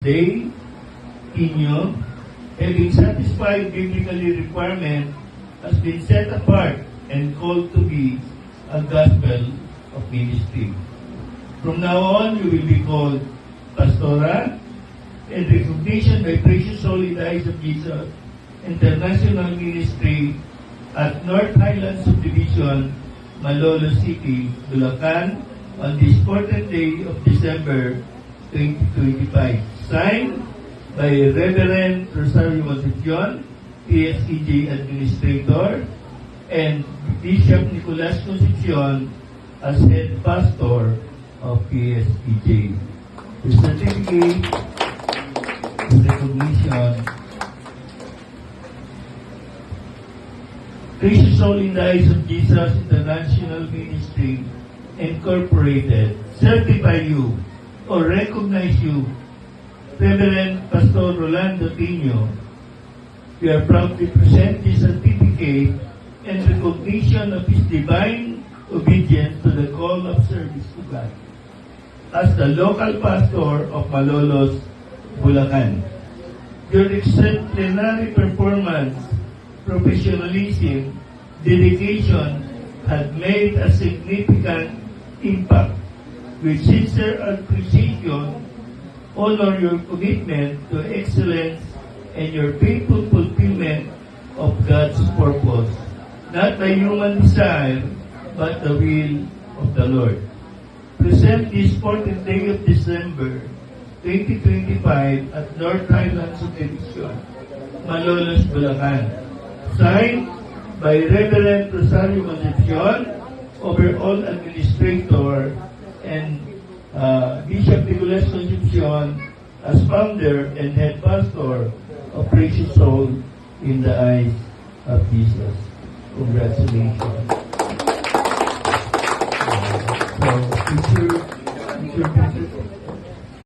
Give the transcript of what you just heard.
Day Inyo, having satisfied biblical requirement, has been set apart and called to be a gospel of ministry. From now on, you will be called Pastora, and recognition by Precious Holy Eyes of Jesus International Ministry at North Highlands Subdivision, Malolos City, Bulacan, on this 14th day of December 2025. Signed by Reverend Rosario Concepcion, PSEJ Administrator, and Bishop Nicolas Concepcion as Head Pastor of PSEJ. The certificate of recognition. Precious Soul in the Eyes of Jesus International Ministry Incorporated certify you or recognize you, Reverend Pastor Rolando Tino. We are proud to present this certificate in recognition of his divine obedience to the call of service to God as the local pastor of Malolos, Bulacan. Your exemplary performance, professionalism, dedication had made a significant impact. With sincere appreciation, honor your commitment to excellence and your faithful fulfillment of God's purpose, not by human desire, but the will of the Lord. Present this 14th day of December 2025 at North Highlands Subdivision, Malolos, Bulacan. Signed by Reverend Rosario Concepcion, Overall Administrator, and Bishop Nicolas Concepcion as founder and head pastor of Precious Soul in the Eyes of Jesus. Congratulations.